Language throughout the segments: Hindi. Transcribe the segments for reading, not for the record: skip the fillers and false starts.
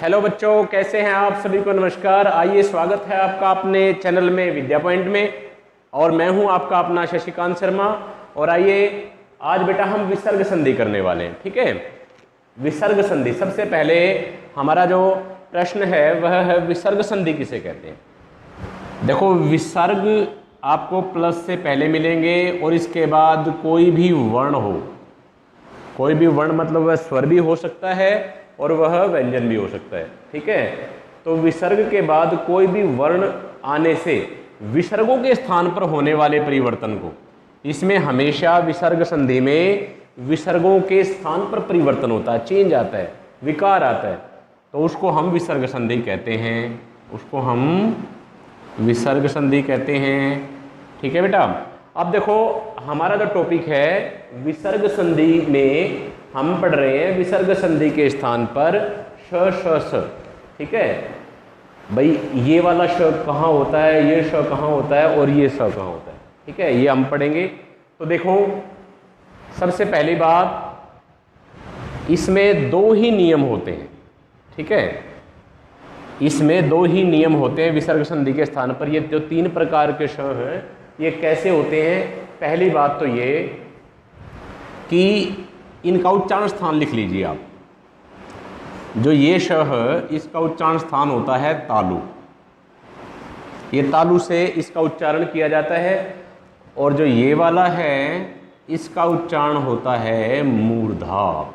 हेलो बच्चों, कैसे हैं आप सभी को नमस्कार। आइए, स्वागत है आपका अपने चैनल में विद्या पॉइंट में। और मैं हूं आपका अपना शशिकांत शर्मा। और आइए आज बेटा हम विसर्ग संधि करने वाले हैं। ठीक है, विसर्ग संधि। सबसे पहले हमारा जो प्रश्न है वह है विसर्ग संधि किसे कहते हैं। देखो, विसर्ग आपको प्लस से पहले मिलेंगे और इसके बाद कोई भी वर्ण हो, कोई भी वर्ण मतलब वह स्वर भी हो सकता है और वह व्यंजन भी हो सकता है। ठीक है, तो विसर्ग के बाद कोई भी वर्ण आने से विसर्गों के स्थान पर होने वाले परिवर्तन को, इसमें हमेशा विसर्ग संधि में विसर्गों के स्थान पर परिवर्तन होता है, चेंज आता है, विकार आता है, तो उसको हम विसर्ग संधि कहते हैं। उसको हम विसर्ग संधि कहते हैं। ठीक है बेटा, अब देखो हमारा जो टॉपिक है विसर्ग संधि में हम पढ़ रहे हैं विसर्ग संधि के स्थान पर श श स। ठीक है भाई, ये वाला श कहाँ होता है, ये श कहाँ होता है और ये स कहाँ होता है। ठीक है, ये हम पढ़ेंगे। तो देखो, सबसे पहली बात, इसमें दो ही नियम होते हैं। ठीक है, इसमें दो ही नियम होते हैं विसर्ग संधि के स्थान पर। ये जो तीन प्रकार के श हैं ये कैसे होते हैं। पहली बात तो ये कि इनका उच्चारण स्थान लिख लीजिए आप। जो ये श है इसका उच्चारण स्थान होता है तालु, ये तालु से इसका उच्चारण किया जाता है। और जो ये वाला है इसका उच्चारण होता है मूर्धा।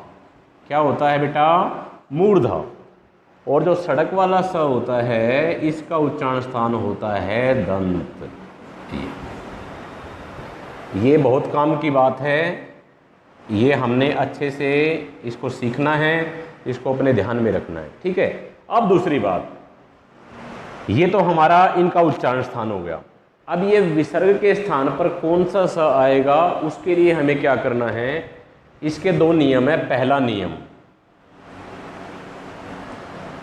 क्या होता है बेटा? मूर्धा। और जो सड़क वाला स होता है इसका उच्चारण स्थान होता है दंत। ये बहुत काम की बात है, ये हमने अच्छे से इसको सीखना है, इसको अपने ध्यान में रखना है। ठीक है, अब दूसरी बात, ये तो हमारा इनका उच्चारण स्थान हो गया। अब ये विसर्ग के स्थान पर कौन सा स आएगा उसके लिए हमें क्या करना है। इसके दो नियम है।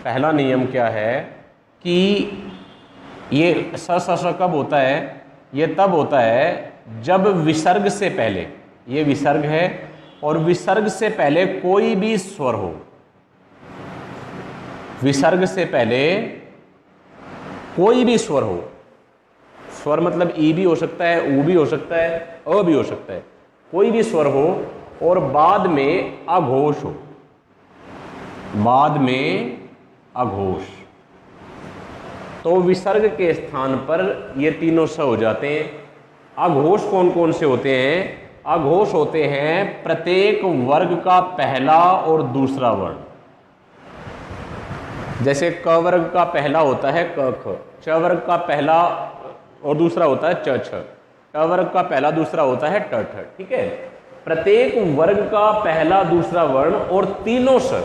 पहला नियम क्या है कि ये स कब होता है? ये तब होता है जब विसर्ग से पहले, ये विसर्ग है और विसर्ग से पहले कोई भी स्वर हो। विसर्ग से पहले कोई भी स्वर हो। स्वर मतलब ई भी हो सकता है, ऊ भी हो सकता है, अ भी हो सकता है। कोई भी स्वर हो और बाद में अघोष हो, बाद में अघोष, तो विसर्ग के स्थान पर ये तीनों स हो जाते हैं। अघोष कौन कौन से होते हैं? अघोष होते हैं प्रत्येक वर्ग का पहला और दूसरा वर्ण। जैसे क वर्ग का पहला होता है क ख, च वर्ग का पहला और दूसरा होता है च छ, ट वर्ग का पहला दूसरा होता है ट ठ। ठीक है, प्रत्येक वर्ग का पहला दूसरा वर्ण और तीनों स,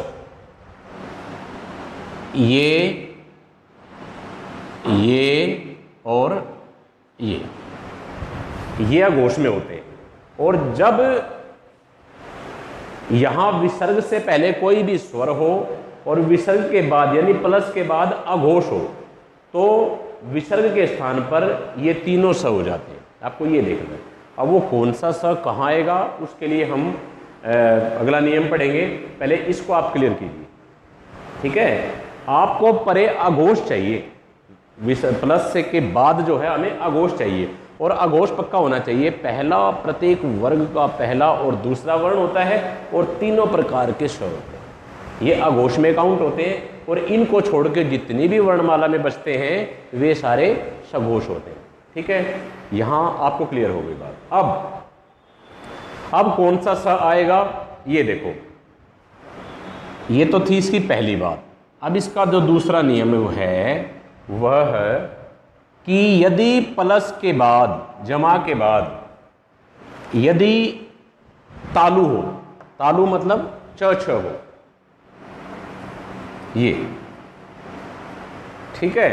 ये और ये अघोष में होते हैं। और जब यहां विसर्ग से पहले कोई भी स्वर हो और विसर्ग के बाद यानी प्लस के बाद अघोष हो, तो विसर्ग के स्थान पर ये तीनों स हो जाते हैं। आपको ये देखना है। अब वो कौन सा स कहाँ आएगा उसके लिए हम अगला नियम पढ़ेंगे। पहले इसको आप क्लियर कीजिए। ठीक है, आपको परे अघोष चाहिए। प्लस से के बाद जो है हमें अघोष चाहिए और अघोष पक्का होना चाहिए। पहला, प्रत्येक वर्ग का पहला और दूसरा वर्ण होता है और तीनों प्रकार के स्वर होते हैं। ये अघोष में काउंट होते हैं और इनको छोड़ के जितनी भी वर्णमाला में बचते हैं वे सारे सघोष होते हैं। ठीक है, यहां आपको क्लियर हो गई बात। अब कौन सा स आएगा ये देखो, ये तो थी इसकी पहली बात। अब इसका जो दूसरा नियम है वह है कि यदि प्लस के बाद, जमा के बाद यदि तालु हो, तालु मतलब च छ हो, ये ठीक है,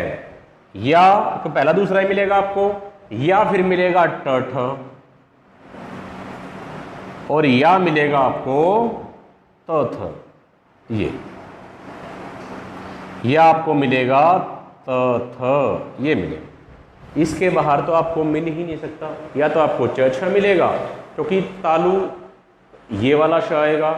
या तो पहला दूसरा ही मिलेगा आपको, या फिर मिलेगा ट ठ, और या मिलेगा आपको त थ, ये आपको मिलेगा त थ, ये मिलेगा। इसके बाहर तो आपको मिल ही नहीं सकता। या तो आपको च छ मिलेगा क्योंकि तालु ये वाला श आएगा,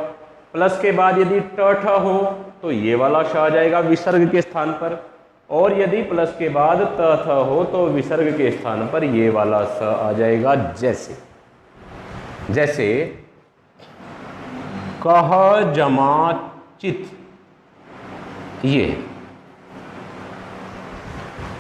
प्लस के बाद यदि ट ठ हो तो ये वाला श आ जाएगा विसर्ग के स्थान पर, और यदि प्लस के बाद त थ हो तो विसर्ग के स्थान पर ये वाला स आ जाएगा। जैसे जैसे कह जमा चित, ये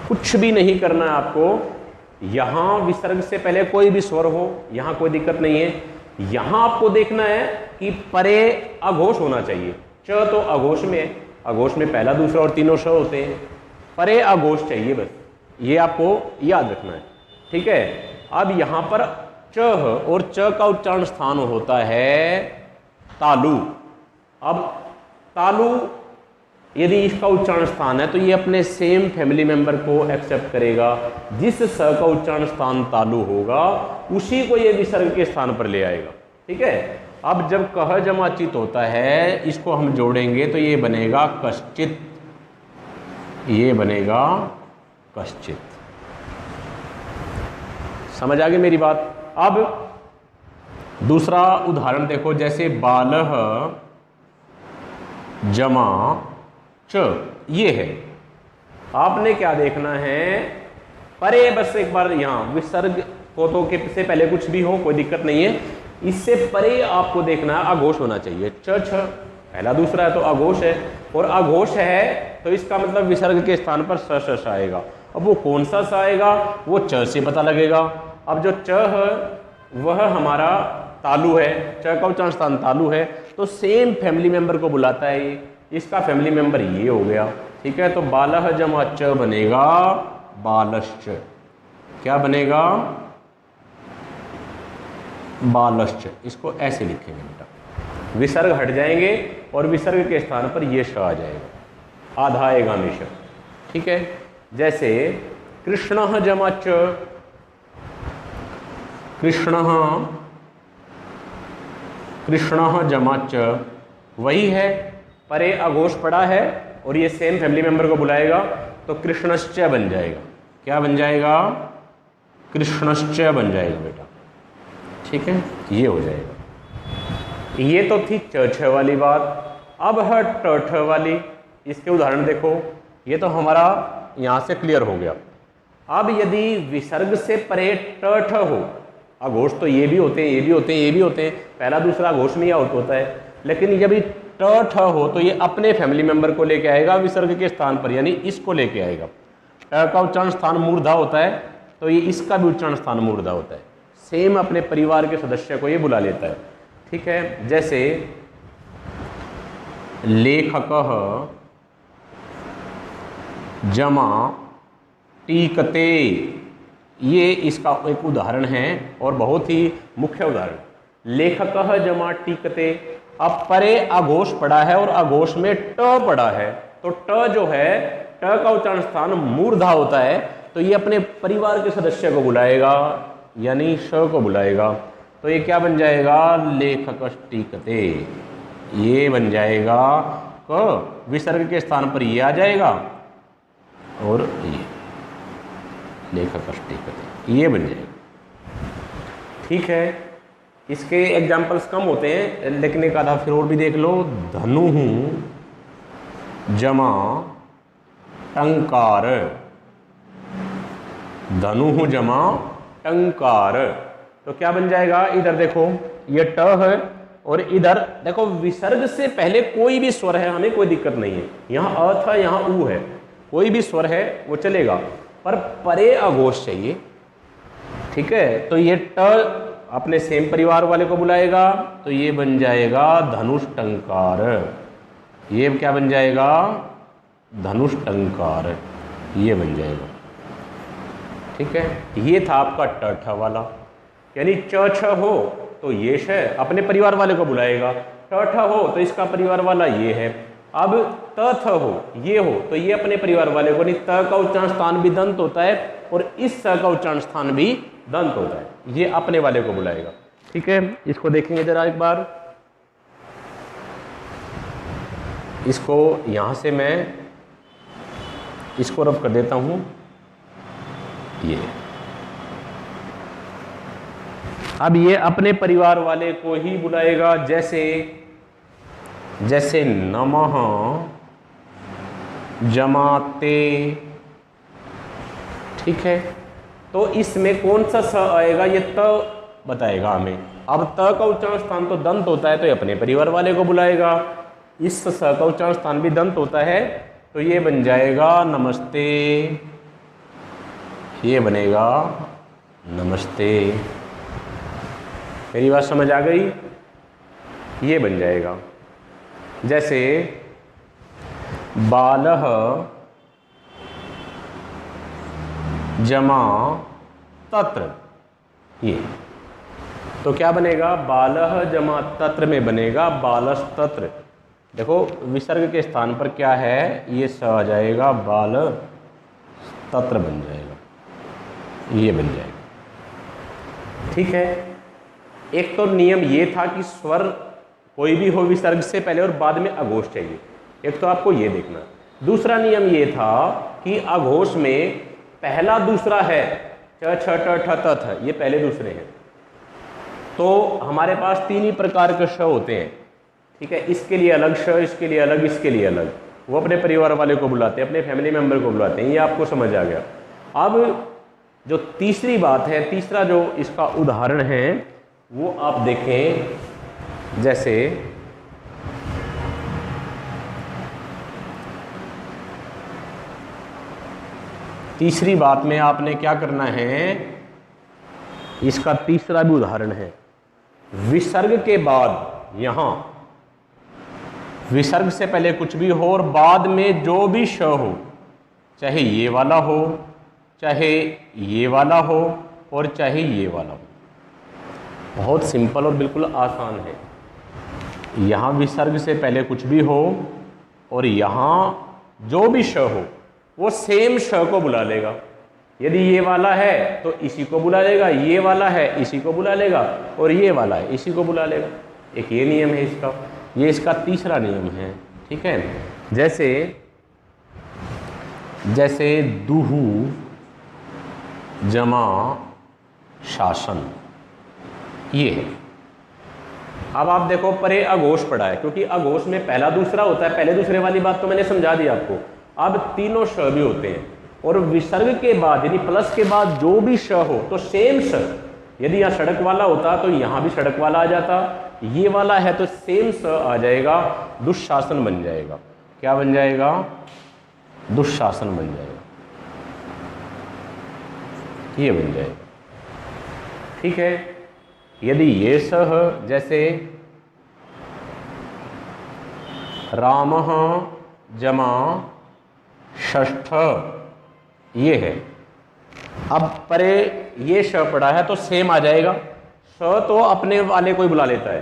कुछ भी नहीं करना है आपको। यहां विसर्ग से पहले कोई भी स्वर हो, यहां कोई दिक्कत नहीं है। यहां आपको देखना है कि परे अघोष होना चाहिए। च तो अघोष में है, अघोष में पहला दूसरा और तीनों श होते हैं, परे अघोष चाहिए, बस ये आपको याद रखना है। ठीक है, अब यहां पर च और च का उच्चारण स्थान होता है तालु। अब तालु यदि इसका उच्चारण स्थान है तो ये अपने सेम फैमिली मेंबर को एक्सेप्ट करेगा। जिस स का उच्चारण स्थान तालु होगा उसी को ये विसर्ग के स्थान पर ले आएगा। ठीक है, अब जब कह जमा चित होता है इसको हम जोड़ेंगे तो ये बनेगा कश्चित, ये बनेगा कश्चित। समझ आ गई मेरी बात। अब दूसरा उदाहरण देखो, जैसे बालह जमा च, ये है। आपने क्या देखना है, परे बस एक बार यहां विसर्ग को तो के से पहले कुछ भी हो कोई दिक्कत नहीं है, इससे परे आपको देखना है अघोष होना चाहिए। च छ पहला दूसरा है तो अघोष है, और अघोष है तो इसका मतलब विसर्ग के स्थान पर स आएगा। अब वो कौन सा स आएगा वो च से पता लगेगा। अब जो च है वह हमारा तालु है, च का उच्चारण स्थान तालु है, तो सेम फैमिली मेंबर को बुलाता है ये, इसका फैमिली मेंबर ये हो गया। ठीक है, तो बालह जमा च बनेगा बालश्च। क्या बनेगा, बालश्च। इसको ऐसे लिखेंगे बेटा, विसर्ग हट जाएंगे और विसर्ग के स्थान पर ये श आ जाएगा, आधा आएगामी श। ठीक है, जैसे कृष्णः जमा च, कृष्णः, कृष्णः जमा च, वही है, परे अघोष पड़ा है और ये सेम फैमिली मेंबर को बुलाएगा तो कृष्णश्च बन जाएगा। क्या बन जाएगा, कृष्णश्च बन जाएगा बेटा। ठीक है, ये हो जाएगा। ये तो थी च छ वाली बात। अब है ट ठ वाली, इसके उदाहरण देखो। ये तो हमारा यहां से क्लियर हो गया। अब यदि विसर्ग से परे ट ठ हो, अघोष तो ये भी होते हैं, ये भी होते हैं, ये भी होते हैं, पहला दूसरा अघोष में आउट होता है, लेकिन जब ट ठ हो तो ये अपने फैमिली मेंबर को लेके आएगा विसर्ग के स्थान पर, यानी इसको लेके आएगा। ट का उच्चारण स्थान मूर्धा होता है तो ये इसका भी उच्चारण स्थान मूर्धा होता है, सेम अपने परिवार के सदस्य को ये बुला लेता है। ठीक है, जैसे लेखकः जमा टीकते, ये इसका एक उदाहरण है और बहुत ही मुख्य उदाहरण। लेखकः जमा टीकते, अब परे अघोष पड़ा है और अघोष में ट पड़ा है, तो ट जो है ट का उच्चारण स्थान मूर्धा होता है, तो ये अपने परिवार के सदस्य को बुलाएगा, यानी श को बुलाएगा। तो ये क्या बन जाएगा, लेखकष्टीकते, ये बन जाएगा क, विसर्ग के स्थान पर ये आ जाएगा और ये लेखकष्टीकते, ये बन जाएगा। ठीक है, इसके एग्जाम्पल्स कम होते हैं लेकिन एक आधा फिर और भी देख लो। धनु जमा टंकार, धनु जमा टंकार, तो क्या बन जाएगा, इधर देखो ये ट है और इधर देखो विसर्ग से पहले कोई भी स्वर है, हमें कोई दिक्कत नहीं है। यहाँ अ था, यहाँ उ है, कोई भी स्वर है वो चलेगा, पर परे अघोष चाहिए। ठीक है, तो ये ट अपने सेम परिवार वाले को बुलाएगा तो ये बन जाएगा धनुष टंकार, ये क्या बन जाएगा, धनुष टंकार, ये बन जाएगा। ठीक है, ये था आपका ट ठ वाला, यानी च छ हो तो ये श अपने परिवार वाले को बुलाएगा, ट ठ हो तो इसका परिवार वाला ये है। अब त थ हो, ये हो तो ये अपने परिवार वाले को, नहीं त का उच्चारण स्थान भी दंत होता है और इस स का उच्चारण स्थान भी दंत होता है, ये अपने वाले को बुलाएगा। ठीक है, इसको देखेंगे जरा एक बार। इसको यहां से मैं इसको रफ कर देता हूं, ये अब ये अपने परिवार वाले को ही बुलाएगा। जैसे जैसे नमः जमाते, ठीक है। तो इसमें कौन सा स आएगा ये त बताएगा हमें। अब त का उच्चारण स्थान तो दंत होता है, तो ये अपने परिवार वाले को बुलाएगा। इस स का उच्चारण स्थान भी दंत होता है, तो ये बन जाएगा नमस्ते, ये बनेगा नमस्ते। मेरी बात समझ आ गई? ये बन जाएगा। जैसे बालह जमा तत्र, ये तो क्या बनेगा, बालह जमा तत्र में बनेगा बालस्तत्र। देखो विसर्ग के स्थान पर क्या है, ये स आ जाएगा, बाल तत्र बन जाएगा, ये बन जाएगा। ठीक है। एक तो नियम ये था कि स्वर कोई भी हो विसर्ग से पहले और बाद में अघोष चाहिए, एक तो आपको ये देखना। दूसरा नियम ये था कि अघोष में पहला दूसरा है, च छ ट ठ त थ, ये पहले दूसरे हैं। तो हमारे पास तीन ही प्रकार के श होते हैं, ठीक है। इसके लिए अलग श, इसके लिए अलग, इसके लिए अलग। वो अपने परिवार वाले को बुलाते हैं, अपने फैमिली मेंबर को बुलाते हैं, ये आपको समझ आ गया। अब जो तीसरी बात है, तीसरा जो इसका उदाहरण है वो आप देखें। जैसे तीसरी बात में आपने क्या करना है, इसका तीसरा भी उदाहरण है। विसर्ग के बाद, यहां विसर्ग से पहले कुछ भी हो और बाद में जो भी श हो, चाहे ये वाला हो, चाहे ये वाला हो और चाहे ये वाला हो। बहुत सिंपल और बिल्कुल आसान है। यहाँ विसर्ग से पहले कुछ भी हो और यहाँ जो भी श हो वो सेम श को बुला लेगा। यदि ये वाला है तो इसी को बुला लेगा, ये वाला है इसी को बुला लेगा और ये वाला है इसी को बुला लेगा। एक ये नियम है इसका, ये इसका तीसरा नियम है, ठीक है। जैसे दुहु जमा शासन, ये है। अब आप देखो परे अघोष पड़ा है, क्योंकि अघोष में पहला दूसरा होता है, पहले दूसरे वाली बात तो मैंने समझा दी आपको। अब तीनों श भी होते हैं और विसर्ग के बाद यानी प्लस के बाद जो भी श हो तो सेम श। यदि यहाँ सड़क वाला होता तो यहाँ भी सड़क वाला आ जाता, ये वाला है तो सेम स आ जाएगा, दुशासन बन जाएगा। क्या बन जाएगा? दुशासन बन जाएगा, ये बन जाएगा, ठीक है। यदि ये सह, जैसे रामः जमा षष्ठ, ये है। अब परे ये श पड़ा है तो सेम आ जाएगा, स तो अपने वाले को ही बुला लेता है,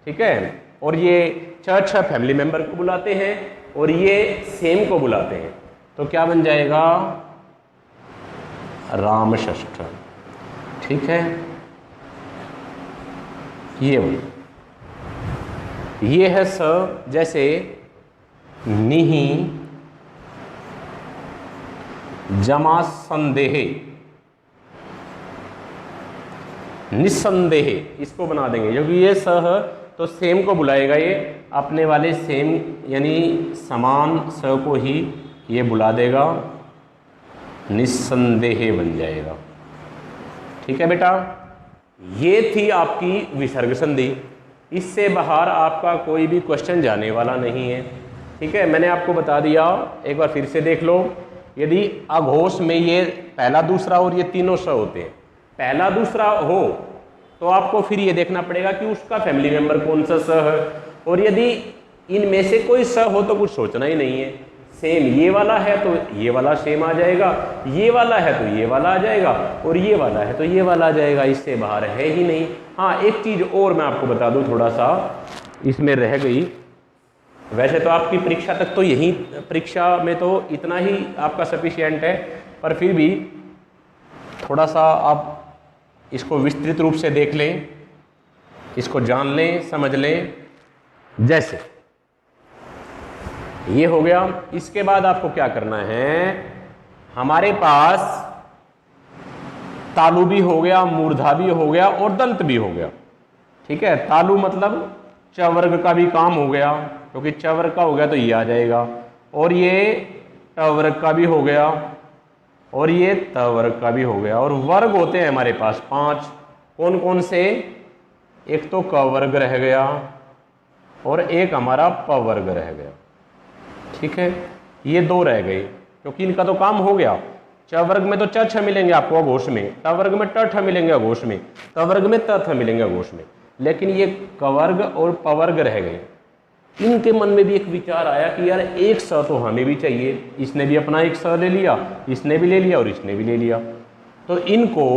ठीक है। और ये छ छ फैमिली मेंबर को बुलाते हैं और ये सेम को बुलाते हैं, तो क्या बन जाएगा? राम षष्ठ, ठीक है। ये है स, जैसे निहि जमा संदेह, निसंदेह, इसको बना देंगे क्योंकि ये स है तो सेम को बुलाएगा, ये अपने वाले सेम यानी समान स को ही ये बुला देगा, निसंदेह बन जाएगा, ठीक है बेटा। ये थी आपकी विसर्ग संधि। इससे बाहर आपका कोई भी क्वेश्चन जाने वाला नहीं है, ठीक है। मैंने आपको बता दिया, एक बार फिर से देख लो। यदि अघोष में ये पहला दूसरा और ये तीनों स होते हैं, पहला दूसरा हो तो आपको फिर ये देखना पड़ेगा कि उसका फैमिली मेंबर कौन सा स है, और यदि इनमें से कोई स हो तो कुछ सोचना ही नहीं है। सेम ये वाला है तो ये वाला सेम आ जाएगा, ये वाला है तो ये वाला आ जाएगा और ये वाला है तो ये वाला आ जाएगा, इससे बाहर है ही नहीं। हाँ, एक चीज़ और मैं आपको बता दूं, थोड़ा सा इसमें रह गई। वैसे तो आपकी परीक्षा तक तो यही, परीक्षा में तो इतना ही आपका सफिशिएंट है, पर फिर भी थोड़ा सा आप इसको विस्तृत रूप से देख लें, इसको जान लें, समझ लें। जैसे ये हो गया, इसके बाद आपको क्या करना है, हमारे पास तालु भी हो गया, मूर्धा भी हो गया और दंत भी हो गया, ठीक है। तालु मतलब च वर्ग का भी काम हो गया, क्योंकि च वर्ग का हो गया तो ये आ जाएगा, और ये ट वर्ग का भी हो गया, और ये त वर्ग का भी हो गया। और वर्ग होते हैं हमारे पास 5, कौन कौन से? एक तो क वर्ग रह गया और एक हमारा प वर्ग रह गया, ठीक है। ये 2 रह गए क्योंकि इनका तो काम हो गया। च वर्ग में तो च छ मिलेंगे आपको अघोष में, ट वर्ग में ट ठ मिलेंगे अघोष में, त वर्ग में त थ मिलेंगे अघोष में, लेकिन ये क वर्ग और प वर्ग रह गए। इनके मन में भी एक विचार आया कि यार एक स तो हमें भी चाहिए, इसने भी अपना एक स ले लिया, इसने भी ले लिया और इसने भी ले लिया, तो इनको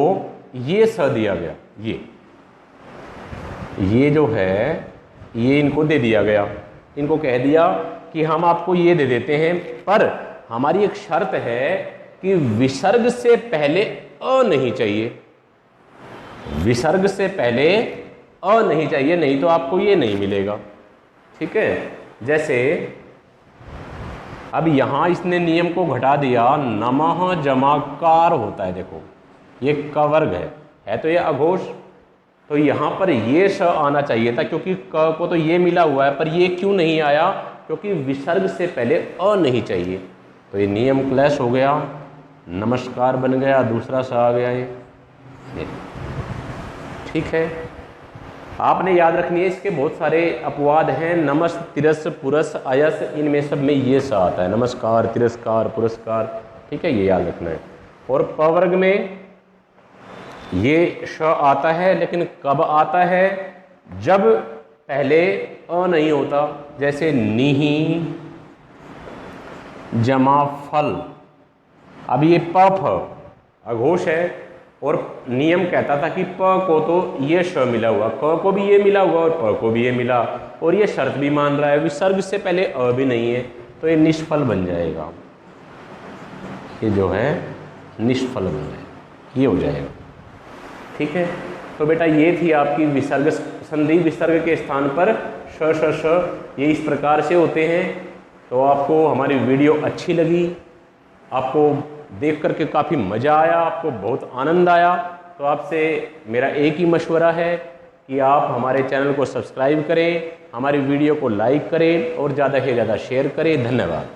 ये स दिया गया, ये जो है ये इनको दे दिया गया। इनको कह दिया कि हम आपको ये दे देते हैं, पर हमारी एक शर्त है कि विसर्ग से पहले अ नहीं चाहिए, विसर्ग से पहले अ नहीं चाहिए, नहीं तो आपको ये नहीं मिलेगा, ठीक है। जैसे अब यहां इसने नियम को घटा दिया, नमः जमाकार होता है, देखो ये क वर्ग है तो ये अघोष, तो यहां पर ये स आना चाहिए था क्योंकि क को तो ये मिला हुआ है, पर ये क्यों नहीं आया? क्योंकि विसर्ग से पहले अ नहीं चाहिए, तो ये नियम क्लैश हो गया, नमस्कार बन गया, दूसरा स आ गया ये, ठीक है। आपने याद रखनी है, इसके बहुत सारे अपवाद हैं, नमस् तिरस पुरस अयस, इनमें सब में ये स आता है, नमस्कार तिरस्कार पुरस्कार, ठीक है, ये याद रखना है। और प वर्ग में ये श आता है, लेकिन कब आता है? जब पहले अ नहीं होता, जैसे निहि जमा फल। अब ये प फ अघोष है और नियम कहता था कि प को तो ये श मिला हुआ, क को भी ये मिला हुआ और प को भी ये मिला, और ये शर्त भी मान रहा है, विसर्ग से पहले अ भी नहीं है, तो ये निष्फल बन जाएगा, ये जो है निष्फल बन जाएगा, ये हो जाएगा, ठीक है। तो बेटा ये थी आपकी विसर्ग संधि, विसर्ग के स्थान पर श श श, ये इस प्रकार से होते हैं। तो आपको हमारी वीडियो अच्छी लगी, आपको देख करके काफ़ी मज़ा आया, आपको बहुत आनंद आया, तो आपसे मेरा एक ही मशवरा है कि आप हमारे चैनल को सब्सक्राइब करें, हमारी वीडियो को लाइक करें और ज़्यादा से ज़्यादा शेयर करें। धन्यवाद।